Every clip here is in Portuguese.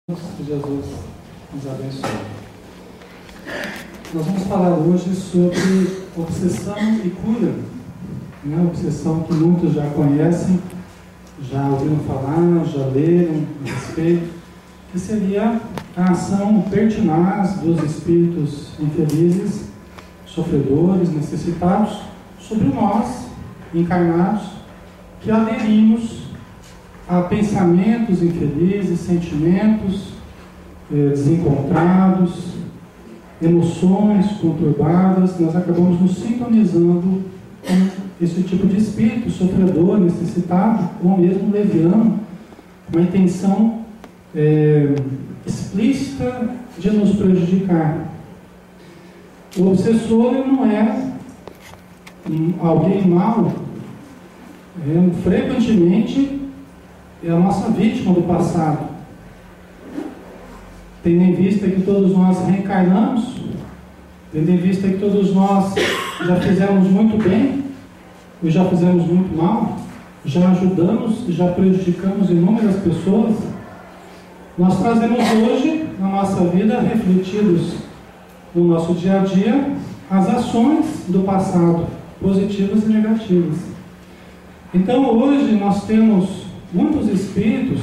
Que Jesus nos abençoe. Nós vamos falar hoje sobre obsessão e cura. Obsessão que muitos já conhecem, já ouviram falar, já leram a respeito, que seria a ação pertinaz dos espíritos infelizes, sofredores, necessitados, sobre nós, encarnados, que aderimos a pensamentos infelizes, sentimentos desencontrados, emoções conturbadas. Nós acabamos nos sintonizando com esse tipo de espírito sofredor, necessitado, ou mesmo leviano, com a intenção explícita de nos prejudicar. O obsessor não é alguém mau, frequentemente é a nossa vítima do passado. Tendo em vista que todos nós reencarnamos, tendo em vista que todos nós já fizemos muito bem e já fizemos muito mal, já ajudamos e já prejudicamos inúmeras pessoas, nós trazemos hoje, na nossa vida, refletidos no nosso dia a dia, as ações do passado, positivas e negativas. Então hoje nós temos muitos espíritos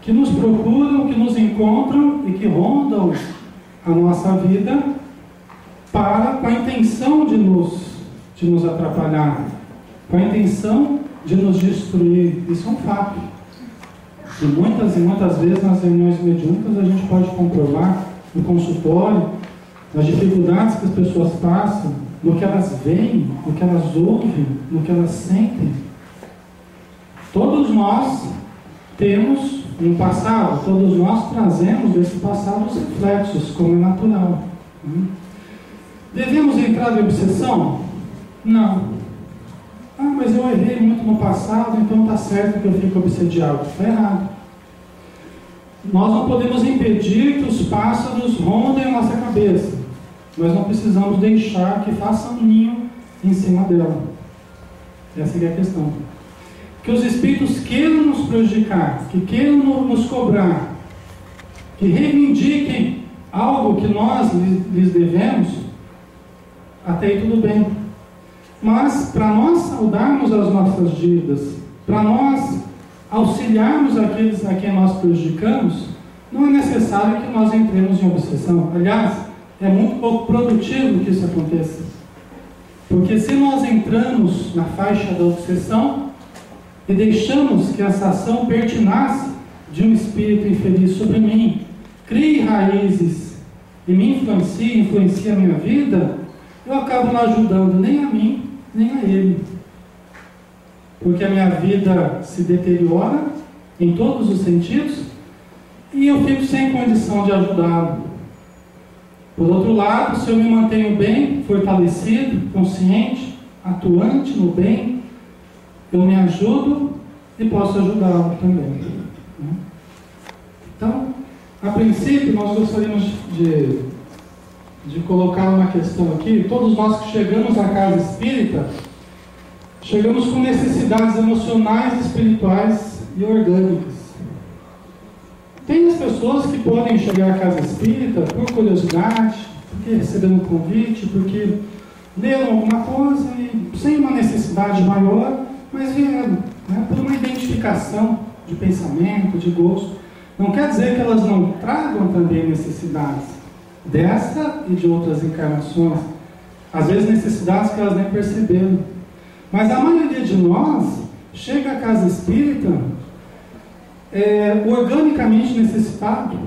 que nos procuram, que nos encontram e que rondam a nossa vida com a intenção de nos atrapalhar, com a intenção de nos destruir. Isso é um fato. E muitas vezes nas reuniões mediúnicas a gente pode comprovar no consultório as dificuldades que as pessoas passam, no que elas veem, no que elas ouvem, no que elas sentem. Todos nós temos um passado, todos nós trazemos desse passado os reflexos, como é natural. Devemos entrar em obsessão? Não. Mas eu errei muito no passado, então está certo que eu fico obsediado. Está errado. Nós não podemos impedir que os pássaros rondem a nossa cabeça. Nós não precisamos deixar que façam um ninho em cima dela. Essa é a questão. Que os espíritos queiram nos prejudicar, que queiram nos cobrar, que reivindiquem algo que nós lhes devemos, até aí tudo bem. Mas para nós saudarmos as nossas dívidas, para nós auxiliarmos aqueles a quem nós prejudicamos, não é necessário que nós entremos em obsessão. Aliás, é muito pouco produtivo que isso aconteça. Porque se nós entramos na faixa da obsessão, e deixamos que essa ação pertinaz de um espírito infeliz sobre mim crie raízes e me influencie a minha vida, eu acabo não ajudando nem a mim, nem a ele. Porque a minha vida se deteriora em todos os sentidos e eu fico sem condição de ajudá-lo. Por outro lado, se eu me mantenho bem, fortalecido, consciente, atuante no bem, eu me ajudo e posso ajudá-lo também. Então, a princípio, nós gostaríamos de colocar uma questão aqui. Todos nós que chegamos à casa espírita, chegamos com necessidades emocionais, espirituais e orgânicas. Tem as pessoas que podem chegar à casa espírita por curiosidade, porque receberam um convite, porque leram alguma coisa e sem uma necessidade maior, mas vieram, por uma identificação de pensamento, de gosto. Não quer dizer que elas não tragam também necessidades dessa e de outras encarnações. Às vezes necessidades que elas nem perceberam. Mas a maioria de nós chega à casa espírita organicamente necessitado.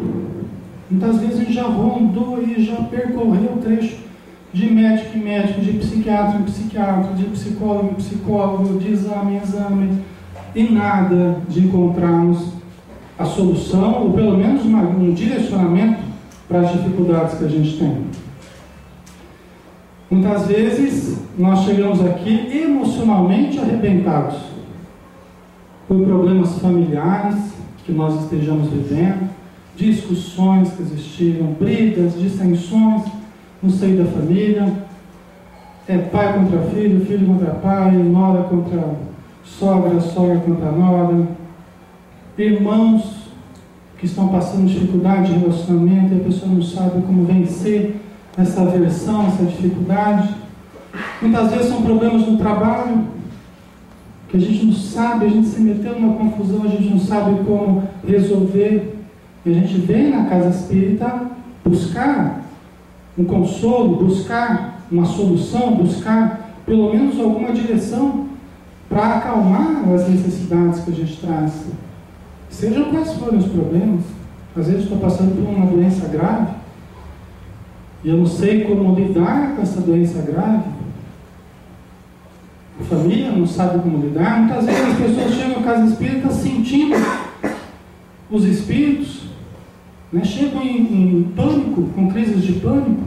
Muitas vezes a gente já rondou e já percorreu o trecho de médico em médico, de psiquiatra em psiquiatra, de psicólogo em psicólogo, de exame em exame, e nada de encontrarmos a solução, ou pelo menos um direcionamento para as dificuldades que a gente tem. Muitas vezes nós chegamos aqui emocionalmente arrebentados por problemas familiares que nós estejamos vivendo, discussões que existiram, brigas, dissensões no seio da família, pai contra filho, filho contra pai, nora contra sogra, sogra contra nora, irmãos que estão passando dificuldade de relacionamento e a pessoa não sabe como vencer essa aversão, essa dificuldade. Muitas vezes são problemas no trabalho, que a gente não sabe, a gente se meteu numa confusão, a gente não sabe como resolver. E a gente vem na casa espírita buscar um consolo, buscar uma solução, buscar pelo menos alguma direção para acalmar as necessidades que a gente traz. Sejam quais forem os problemas. Às vezes estou passando por uma doença grave e eu não sei como lidar com essa doença grave. A família não sabe como lidar. Muitas vezes as pessoas chegam à casa espírita sentindo os espíritos, né? Chegam em pânico, com crises de pânico,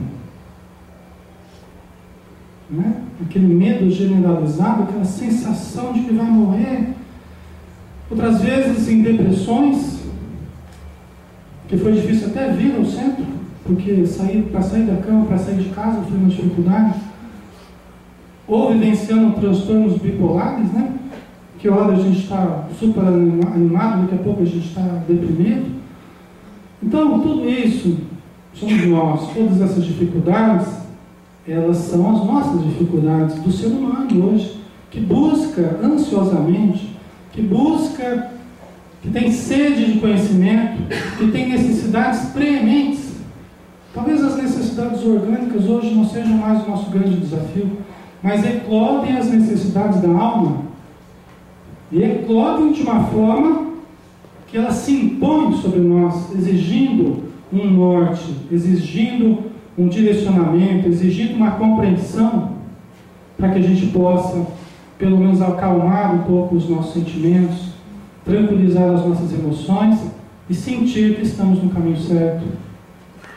né? Aquele medo generalizado, aquela sensação de que vai morrer. Outras vezes em depressões, que foi difícil até vir ao centro, porque para sair da cama, para sair de casa foi uma dificuldade. Ou vivenciando transtornos bipolares, né? Que hora a gente está super animado, daqui a pouco a gente está deprimido. Então, tudo isso somos nós. Todas essas dificuldades, elas são as nossas dificuldades do ser humano hoje, que busca ansiosamente, que busca, que tem sede de conhecimento, que tem necessidades prementes. Talvez as necessidades orgânicas hoje não sejam mais o nosso grande desafio, mas eclodem as necessidades da alma, e eclodem de uma forma que ela se impõe sobre nós, exigindo um norte, exigindo um direcionamento, exigindo uma compreensão, para que a gente possa, pelo menos, acalmar um pouco os nossos sentimentos, tranquilizar as nossas emoções e sentir que estamos no caminho certo,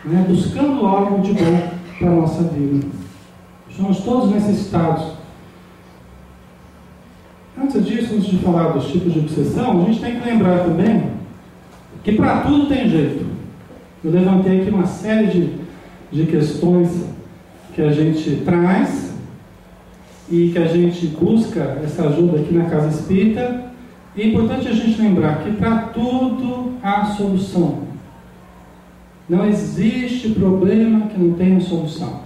né? Buscando algo de bom para a nossa vida. Somos todos necessitados. Antes disso, antes de falar dos tipos de obsessão, a gente tem que lembrar também que para tudo tem jeito. Eu levantei aqui uma série de questões que a gente traz e que a gente busca essa ajuda aqui na Casa Espírita. E é importante a gente lembrar que para tudo há solução. Não existe problema que não tenha solução.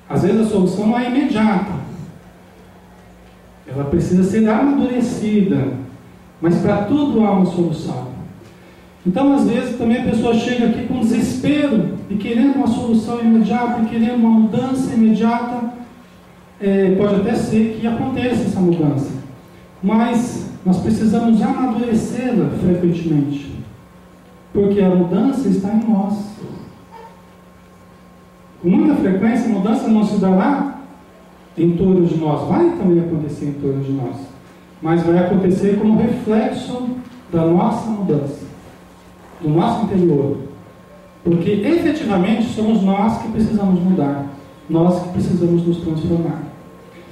Às vezes a solução não é imediata. Ela precisa ser amadurecida. Mas para tudo há uma solução. Então, às vezes, também a pessoa chega aqui com desespero e querendo uma solução imediata, e querendo uma mudança imediata. Pode até ser que aconteça essa mudança. Mas nós precisamos amadurecê-la frequentemente. Porque a mudança está em nós. Com muita frequência, a mudança não se dá lá em torno de nós. Vai também acontecer em torno de nós. Mas vai acontecer como reflexo da nossa mudança, do nosso interior. Porque efetivamente somos nós que precisamos mudar. Nós que precisamos nos transformar.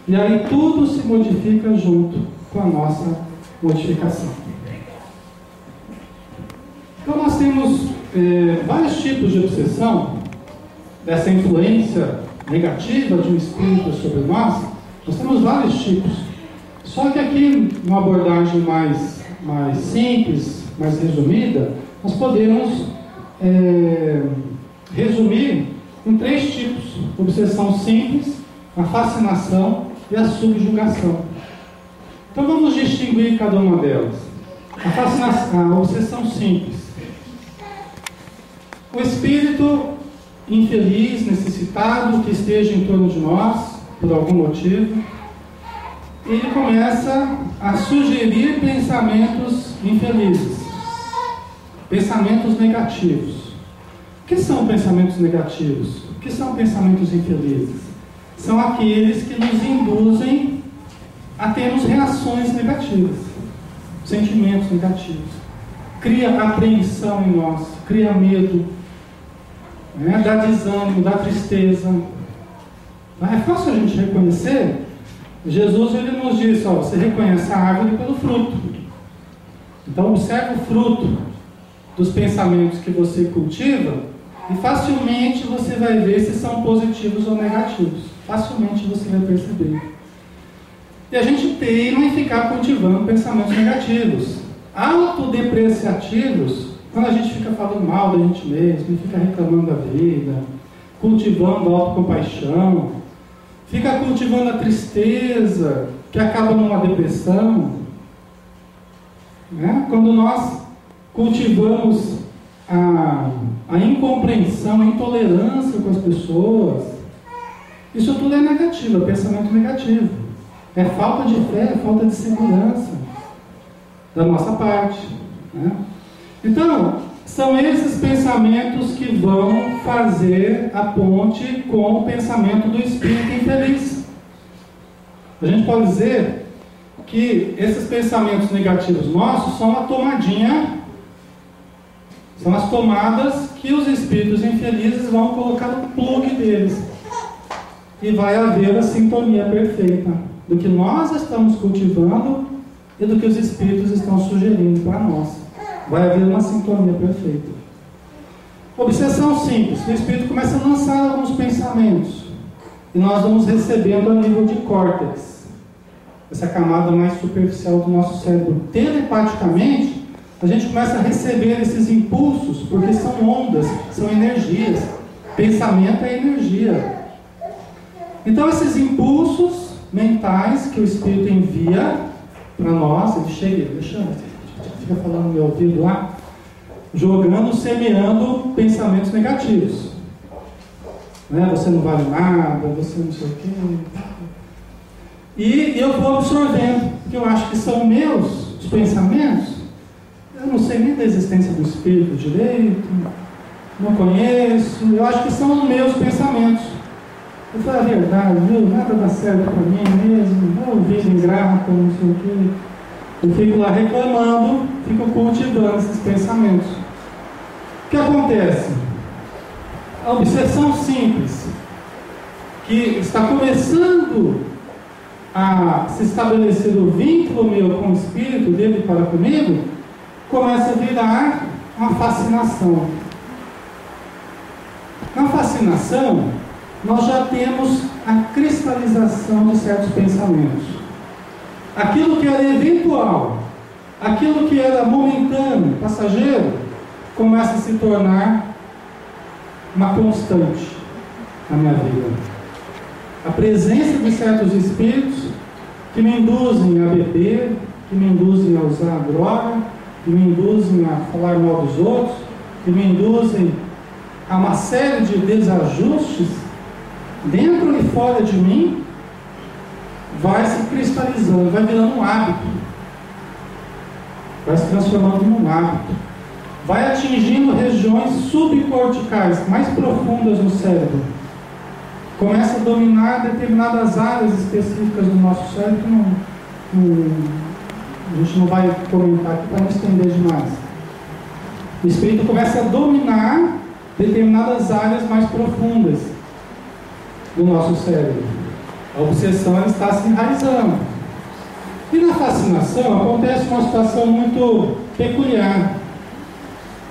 E aí tudo se modifica junto com a nossa modificação. Então nós temos vários tipos de obsessão, dessa influência negativa de um espírito sobre nós. Nós temos vários tipos. Só que aqui, numa abordagem mais simples, mais resumida, nós podemos resumir em 3 tipos: obsessão simples, a fascinação e a subjugação. Então vamos distinguir cada uma delas. A fascinação, a obsessão simples. O espírito infeliz, necessitado, que esteja em torno de nós, por algum motivo, ele começa a sugerir pensamentos infelizes, pensamentos negativos. O que são pensamentos negativos? O que são pensamentos infelizes? São aqueles que nos induzem a termos reações negativas, sentimentos negativos. Cria apreensão em nós, cria medo, né? Dá desânimo, dá tristeza. É fácil a gente reconhecer. Jesus ele nos disse, você reconhece a árvore pelo fruto. Então observe o fruto dos pensamentos que você cultiva e facilmente você vai ver se são positivos ou negativos. Facilmente você vai perceber. E a gente teima em ficar cultivando pensamentos negativos. autodepreciativos, quando a gente fica falando mal da gente mesmo, fica reclamando da vida, cultivando a autocompaixão, fica cultivando a tristeza, que acaba numa depressão, né? Quando nós cultivamos a incompreensão, a intolerância com as pessoas, isso tudo é negativo, é pensamento negativo. É falta de fé, é falta de segurança da nossa parte, né? Então, são esses pensamentos que vão fazer a ponte com o pensamento do espírito infeliz. A gente pode dizer que esses pensamentos negativos nossos são a tomadinha, são as tomadas que os espíritos infelizes vão colocar no plug deles. E vai haver a sintonia perfeita do que nós estamos cultivando e do que os espíritos estão sugerindo para nós. Vai haver uma sintonia perfeita. Obsessão simples. O espírito começa a lançar alguns pensamentos e nós vamos recebendo a nível de córtex, essa camada mais superficial do nosso cérebro. Telepaticamente, a gente começa a receber esses impulsos, porque são ondas, são energias. Pensamento é energia. Então, esses impulsos mentais que o espírito envia para nós, ele chega, fica falando no meu ouvido lá, jogando, semeando pensamentos negativos, né? Você não vale nada, você não sei o quê, e eu vou absorvendo, porque eu acho que são meus os pensamentos. Eu não sei nem da existência do espírito direito, não conheço, eu acho que são os meus pensamentos. Eu falo a verdade, viu? Nada dá certo para mim mesmo, eu vida ingrata, não sei o quê. Eu fico lá reclamando, fico cultivando esses pensamentos. O que acontece? A obsessão simples, que está começando a se estabelecer o vínculo meu com o espírito, dele para comigo, começa a virar uma fascinação. Na fascinação, nós já temos a cristalização de certos pensamentos. Aquilo que era eventual, aquilo que era momentâneo, passageiro, começa a se tornar uma constante na minha vida. A presença de certos espíritos que me induzem a beber, que me induzem a usar a droga, que me induzem a falar mal dos outros, que me induzem a uma série de desajustes dentro e fora de mim, vai se cristalizando, vai virando um hábito, vai se transformando num hábito, vai atingindo regiões subcorticais mais profundas no cérebro, começa a dominar determinadas áreas específicas do nosso cérebro que a gente não vai comentar aqui para não estender demais. O espírito começa a dominar determinadas áreas mais profundas do nosso cérebro. A obsessão ela está se enraizando. E na fascinação acontece uma situação muito peculiar.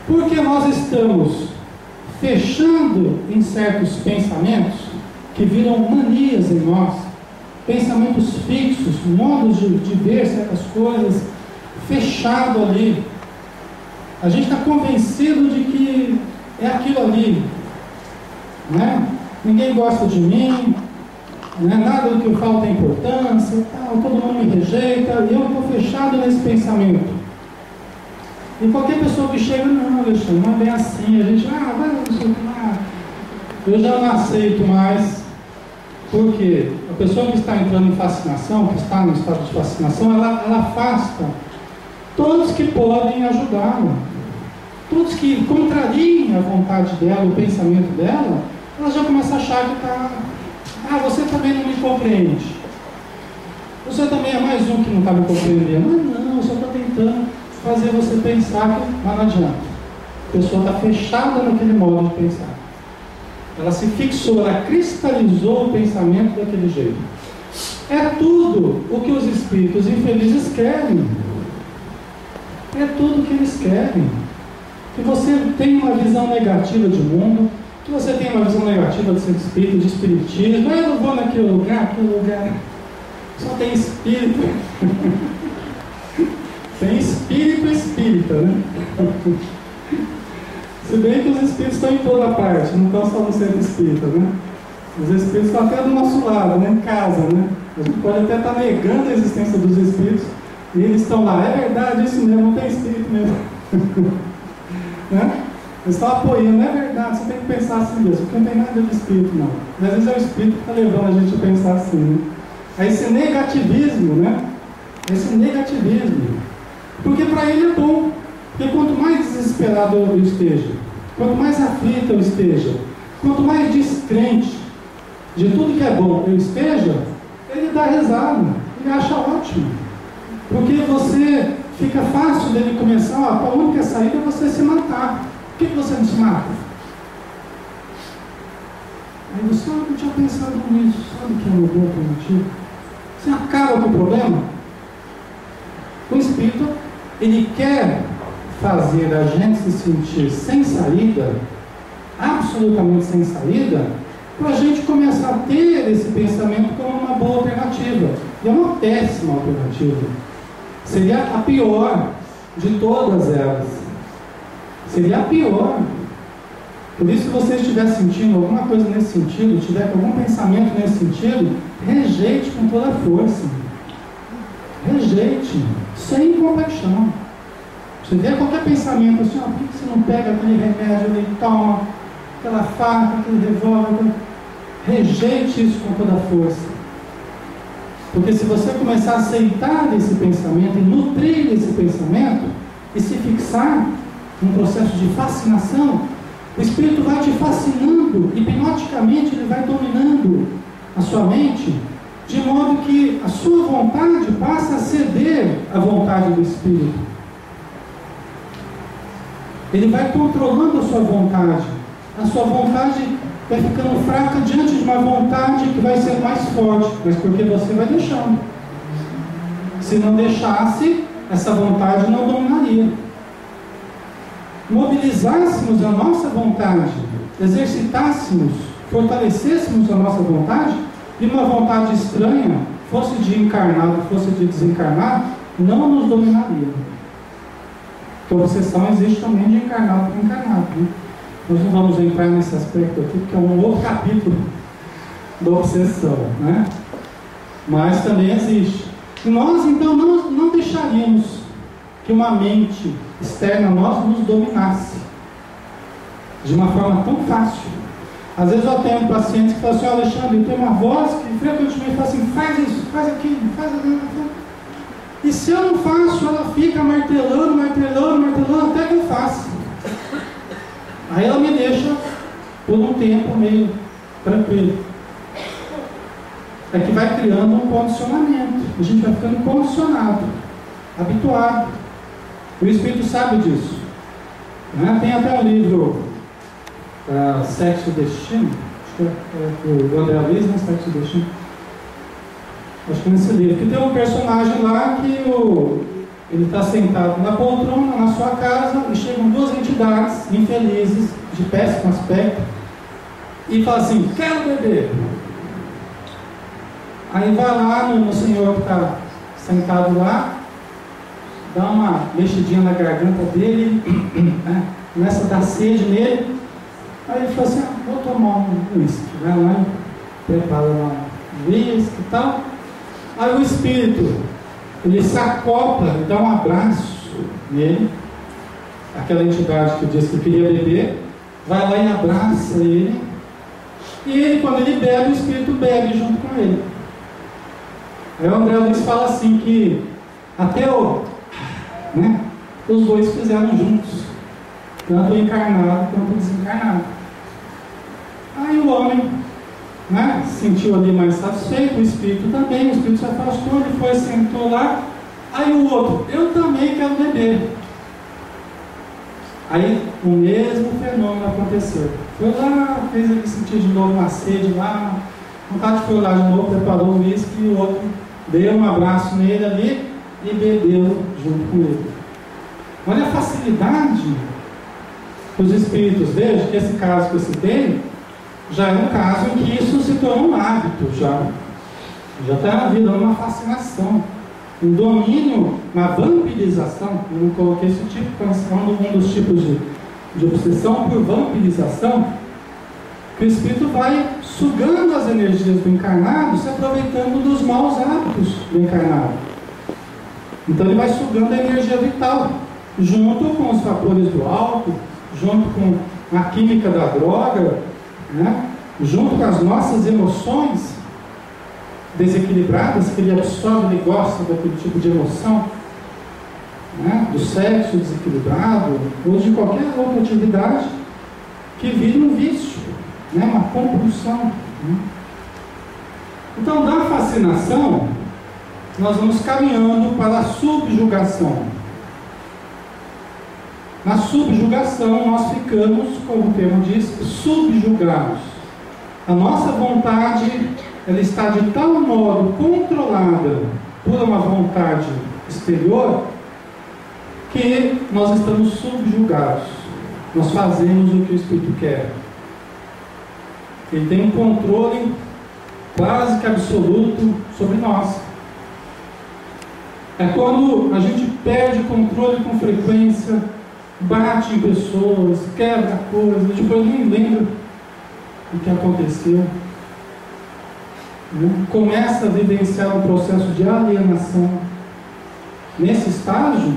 Porque nós estamos fechando em certos pensamentos que viram manias em nós, pensamentos fixos, modos de ver certas coisas, fechado ali. A gente está convencido de que é aquilo ali, né? Ninguém gosta de mim, né? Nada do que eu falo tem importância, tal, todo mundo me rejeita, e eu estou fechado nesse pensamento. E qualquer pessoa que chega, não, Alexandre, não é bem assim, a gente, vai, não sei o que lá. Eu já não aceito mais, porque a pessoa que está entrando em fascinação, que está no estado de fascinação, ela afasta todos que podem ajudá-la, todos que contrariem a vontade dela, o pensamento dela, ela já começa a achar que está, você também não me compreende, você também é mais um que não está me compreendendo. Não, eu só estou tentando fazer você pensar que não adianta. A pessoa está fechada naquele modo de pensar. Ela se fixou, ela cristalizou o pensamento daquele jeito. É tudo o que os espíritos infelizes querem. É tudo o que eles querem. Que você tenha uma visão negativa de mundo, que você tenha uma visão negativa de ser espírito, de espiritismo. Eu não vou naquele lugar só tem espírito. Tem espírito espírita, né? Se bem que os espíritos estão em toda parte, não estão só no centro espírita, né? Os espíritos estão até do nosso lado, né? Em casa, né? A gente pode até estar negando a existência dos espíritos e eles estão lá. É verdade, isso mesmo, não tem espírito mesmo. Né? Eles estão apoiando, é verdade, você tem que pensar assim mesmo, porque não tem nada de espírito, não. Às vezes é o espírito que está levando a gente a pensar assim, né? É esse negativismo, né? Esse negativismo. Porque para ele é bom. Porque quanto mais desesperado eu esteja, quanto mais aflito eu esteja, quanto mais descrente de tudo que é bom eu esteja, ele dá risada, ele acha ótimo. Porque você fica fácil dele começar, a única saída é você se matar. Por que você não se mata? Aí você não tinha pensado nisso, sabe que é uma boa alternativa? Você acaba com o problema. O espírito, ele quer fazer a gente se sentir sem saída, absolutamente sem saída, para a gente começar a ter esse pensamento como uma boa alternativa. E é uma péssima alternativa. Seria a pior de todas elas. Seria a pior. Por isso, se você estiver sentindo alguma coisa nesse sentido, tiver com algum pensamento nesse sentido, rejeite com toda a força. Rejeite, sem compaixão. Você vê qualquer pensamento assim, por que você não pega aquele remédio e toma aquela faca, aquele revólver? Rejeite isso com toda a força. Porque se você começar a aceitar esse pensamento e nutrir esse pensamento e se fixar num processo de fascinação, o espírito vai te fascinando, hipnoticamente ele vai dominando a sua mente, de modo que a sua vontade passa a ceder à vontade do espírito. Ele vai controlando a sua vontade. A sua vontade vai ficando fraca diante de uma vontade que vai ser mais forte, mas porque você vai deixando. Se não deixasse, essa vontade não dominaria. Mobilizássemos a nossa vontade, exercitássemos, fortalecêssemos a nossa vontade, e uma vontade estranha, fosse de encarnado, fosse de desencarnado, não nos dominaria. Porque a obsessão existe também de encarnado para encarnado, né? Nós não vamos entrar nesse aspecto aqui, porque é um outro capítulo da obsessão, né? Mas também existe. E nós, então, não deixaríamos que uma mente externa a nós nos dominasse de uma forma tão fácil. Às vezes eu atendo pacientes que falam assim: Alexandre, eu tenho uma voz que frequentemente fala assim, faz isso, faz aquilo, faz aquilo. E se eu não faço, ela fica martelando até que eu faça. Aí ela me deixa por um tempo meio tranquilo. É que vai criando um condicionamento. A gente vai ficando condicionado, habituado. O Espírito sabe disso, né? Tem até um livro, Sexo e Destino, acho que é do André Luiz, né? Sexo e Destino. Acho que nesse livro, que tem um personagem lá que ele está sentado na poltrona, na sua casa, e chegam duas entidades infelizes, de péssimo aspecto, e fala assim: quero beber. Aí vai lá no senhor que está sentado lá, dá uma mexidinha na garganta dele, né? Começa a dar sede nele. Aí ele fala assim: vou tomar um uísque. Vai lá e prepara lá um uísque e tal. Aí o espírito, ele se acopla e dá um abraço nele. Aquela entidade que disse que queria beber, vai lá e abraça ele. E ele, quando ele bebe, o espírito bebe junto com ele. Aí o André Luiz fala assim que até os dois fizeram juntos, tanto o encarnado quanto o desencarnado. Aí o homem, né, se sentiu ali mais satisfeito, o espírito também, o espírito se afastou, ele foi, sentou lá. Aí o outro: eu também quero beber. Aí o mesmo fenômeno aconteceu. Foi lá, fez ele sentir de novo uma sede lá, vontade, foi lá de novo, preparou o uísque, e o outro deu um abraço nele ali e bebeu junto com ele. Olha a facilidade que os espíritos. Vejam que esse caso que eu citei já é um caso em que isso se tornou um hábito, já está virando uma fascinação. um domínio, uma vampirização. Eu não coloquei esse tipo, um dos tipos de obsessão por vampirização, que o espírito vai sugando as energias do encarnado, se aproveitando dos maus hábitos do encarnado. Então ele vai sugando a energia vital, junto com os vapores do álcool, junto com a química da droga, né? Junto com as nossas emoções desequilibradas, que ele absorve, ele gosta daquele tipo de emoção, né? Do sexo desequilibrado, ou de qualquer outra atividade que vire um vício, né? Uma compulsão, né? Então, da fascinação, nós vamos caminhando para a subjugação. Na subjugação, nós ficamos, como o termo diz, subjugados. A nossa vontade, ela está de tal modo controlada por uma vontade exterior, que nós estamos subjugados. Nós fazemos o que o Espírito quer. Ele tem um controle quase que absoluto sobre nós. É quando a gente perde o controle com frequência, bate em pessoas, quebra coisas, depois nem lembra o que aconteceu, né? Começa a vivenciar um processo de alienação. Nesse estágio,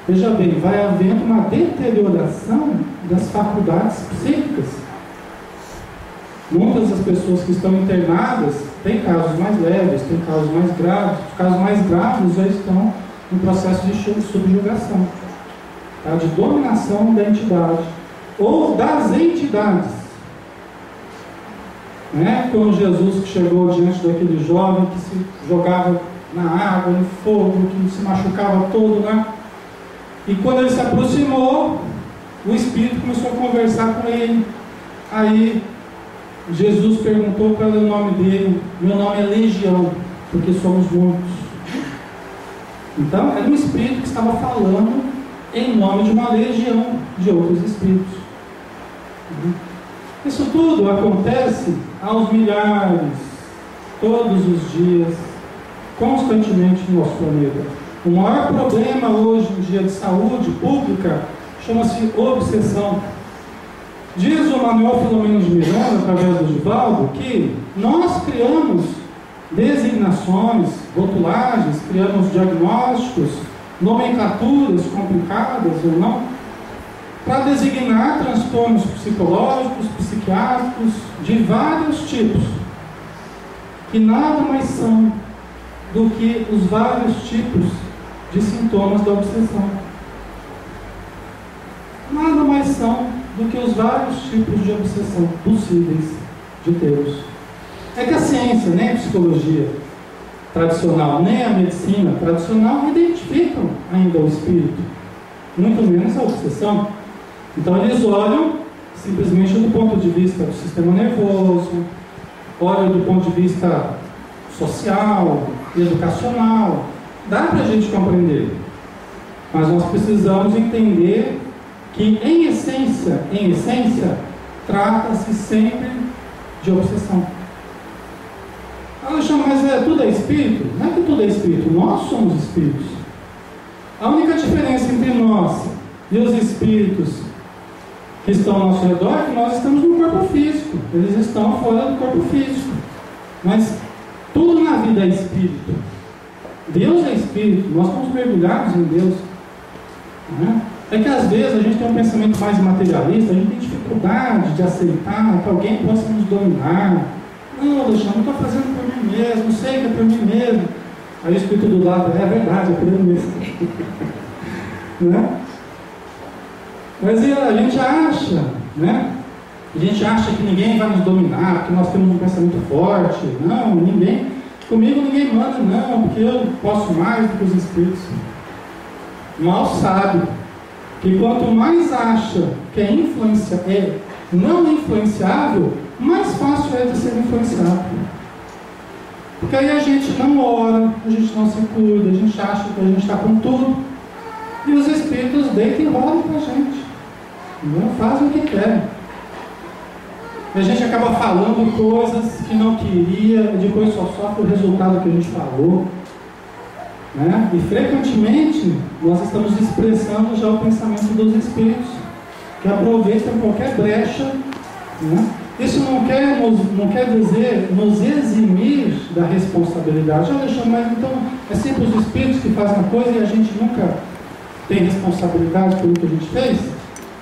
veja bem, vai havendo uma deterioração das faculdades psíquicas. Muitas das pessoas que estão internadas têm casos mais leves, têm casos mais graves. Os casos mais graves já estão no processo de subjugação, tá? De dominação da entidade ou das entidades, né? Como Jesus que chegou diante daquele jovem que se jogava na água, no fogo, que se machucava todo, né? E quando ele se aproximou, o Espírito começou a conversar com ele. Aí Jesus perguntou para ele o nome dele. Meu nome é Legião, porque somos muitos. Então, era um espírito que estava falando em nome de uma legião de outros espíritos. Isso tudo acontece aos milhares, todos os dias, constantemente no nosso planeta. O maior problema hoje em dia de saúde pública chama-se obsessão. Diz o Manuel Filomeno de Miranda, através do Divaldo, que nós criamos designações, rotulagens, criamos diagnósticos, nomenclaturas complicadas ou não, para designar transtornos psicológicos, psiquiátricos, de vários tipos, que nada mais são do que os vários tipos de sintomas da obsessão. Nada mais são do que os vários tipos de obsessão possíveis de termos. É que a ciência, nem a psicologia tradicional, nem a medicina tradicional identificam ainda o espírito, muito menos a obsessão. Então eles olham simplesmente do ponto de vista do sistema nervoso, olham do ponto de vista social, educacional. Dá para a gente compreender, mas nós precisamos entender que em essência, trata-se sempre de obsessão. Alexandre, mas tudo é espírito? Não é que tudo é espírito, nós somos espíritos. A única diferença entre nós e os espíritos que estão ao nosso redor é que nós estamos no corpo físico, eles estão fora do corpo físico. Mas tudo na vida é espírito. Deus é espírito, nós estamos mergulhados em Deus, né? É que às vezes a gente tem um pensamento mais materialista, a gente tem dificuldade de aceitar que alguém possa nos dominar. Não, Alexandre, não estou fazendo por mim mesmo, sei que é por mim mesmo. Aí o espírito do lado, é verdade, é por ele mesmo. Né? Mas a gente acha, né? A gente acha que ninguém vai nos dominar, porque nós temos um pensamento forte. Não, comigo ninguém manda, não, porque eu posso mais do que os espíritos. Mal sabe que quanto mais acha que é não influenciável, mais fácil é de ser influenciado. Porque aí a gente não ora, a gente não se cuida, a gente acha que a gente está com tudo, e os espíritos deitam e rolam para a gente, não fazem o que querem. E a gente acaba falando coisas que não queria, e depois só sofre o resultado que a gente falou. né? E frequentemente nós estamos expressando já o pensamento dos espíritos, que aproveitam qualquer brecha, né? Isso não quer dizer nos eximir da responsabilidade. Alexandre, mas então é sempre os espíritos que fazem a coisa e a gente nunca tem responsabilidade pelo que a gente fez?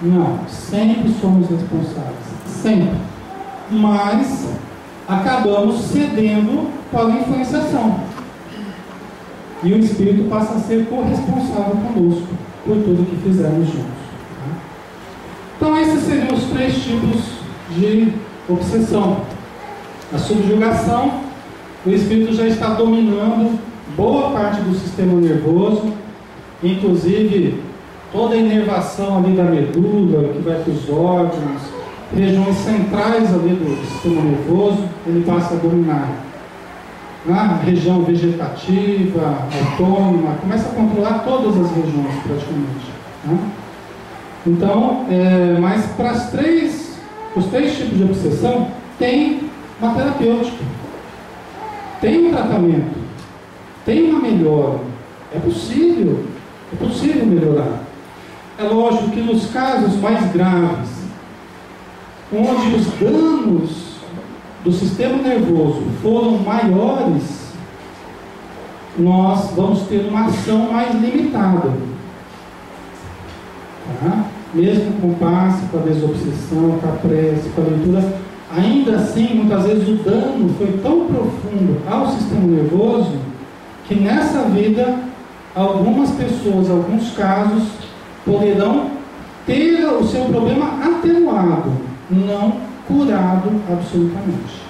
Não, sempre somos responsáveis, sempre. Mas acabamos cedendo para a influenciação. E o espírito passa a ser corresponsável conosco por tudo que fizermos juntos. Então esses seriam os 3 tipos de obsessão. A subjugação, o espírito já está dominando boa parte do sistema nervoso, inclusive toda a inervação ali da medula, que vai para os órgãos, regiões centrais ali do sistema nervoso, ele passa a dominar. Na região vegetativa, autônoma, começa a controlar todas as regiões praticamente, né? Então, mas para os 3 tipos de obsessão, tem uma terapêutica, tem um tratamento, tem uma melhora. É possível melhorar. É lógico que nos casos mais graves, onde os danos do sistema nervoso foram maiores, nós vamos ter uma ação mais limitada. Tá? Mesmo com o passe, com a desobsessão, com a prece, com a leitura, ainda assim, muitas vezes o dano foi tão profundo ao sistema nervoso que nessa vida, algumas pessoas, alguns casos, poderão ter o seu problema atenuado, não curado absolutamente.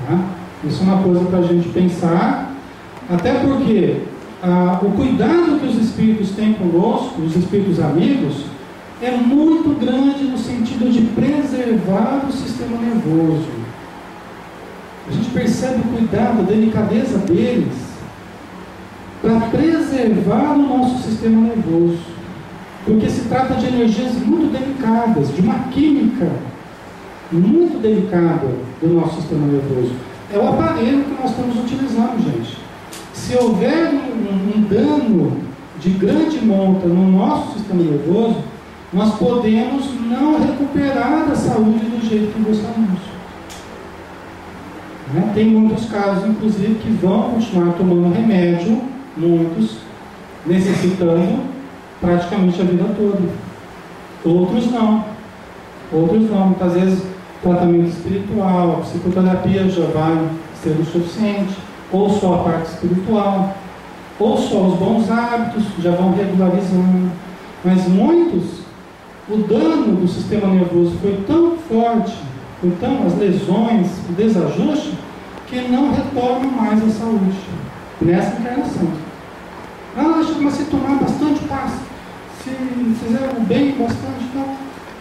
Tá? Isso é uma coisa para a gente pensar, até porque o cuidado que os espíritos têm conosco, os espíritos amigos, é muito grande no sentido de preservar o sistema nervoso. A gente percebe o cuidado, a delicadeza deles para preservar o nosso sistema nervoso, porque se trata de energias muito delicadas, de uma química muito delicada do nosso sistema nervoso. É o aparelho que nós estamos utilizando, gente. Se houver um dano de grande monta no nosso sistema nervoso, nós podemos não recuperar a saúde do jeito que gostaríamos. Né? Tem muitos casos, inclusive, que vão continuar tomando remédio, muitos necessitando praticamente a vida toda. Outros não. Muitas vezes tratamento espiritual, a psicoterapia já vai ser o suficiente, ou só a parte espiritual, ou só os bons hábitos já vão regularizando. Mas muitos, o dano do sistema nervoso foi tão forte, as lesões, o desajuste, que não retornam mais à saúde nessa encarnação. Mas se tomar bastante passe, se fizer o bem bastante, então,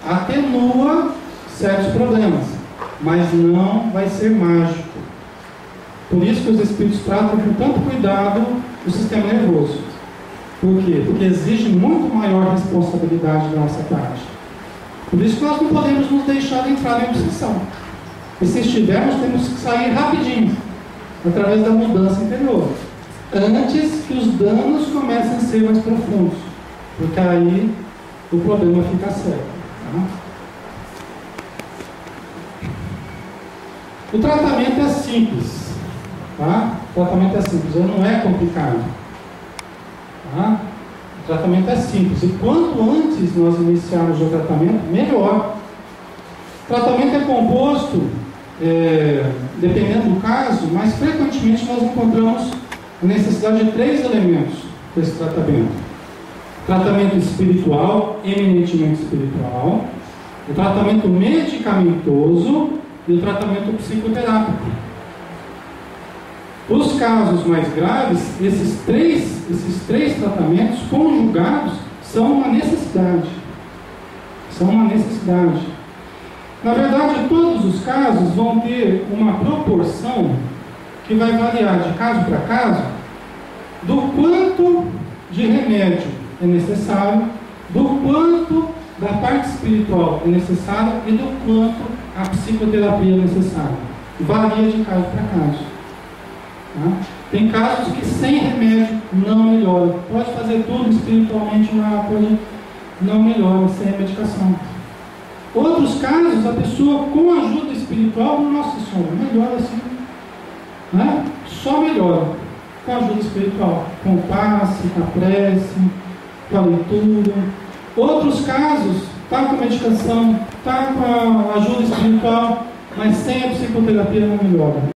atenua certos problemas, mas não vai ser mágico. Por isso que os espíritos tratam com tanto cuidado o sistema nervoso. Por quê? Porque exige muito maior responsabilidade da nossa parte. Por isso que nós não podemos nos deixar entrar em obsessão. E se estivermos, temos que sair rapidinho, através da mudança interior, antes que os danos comecem a ser mais profundos, porque aí o problema fica sério. Tá? O tratamento é simples. Tá? O tratamento é simples, ele não é complicado. Tá? O tratamento é simples. E quanto antes nós iniciarmos o tratamento, melhor. O tratamento é composto, dependendo do caso, mas frequentemente nós encontramos a necessidade de 3 elementos desse tratamento. Tratamento espiritual, eminentemente espiritual, o tratamento medicamentoso e o tratamento psicoterápico. Os casos mais graves, esses três tratamentos conjugados são uma necessidade. Na verdade, todos os casos vão ter uma proporção que vai variar de caso para caso do quanto de remédio é necessário, do quanto da parte espiritual é necessária e do quanto a psicoterapia é necessária. Varia de caso para caso. Tá? Tem casos que sem remédio não melhora. Pode fazer tudo espiritualmente, mas não melhora sem a medicação. Outros casos, a pessoa com ajuda espiritual, nossa senhora, melhora assim, né? Só melhora com a ajuda espiritual, com o passe, com a prece, com a leitura. Outros casos, está com a medicação, está com a ajuda espiritual, mas sem a psicoterapia não melhora.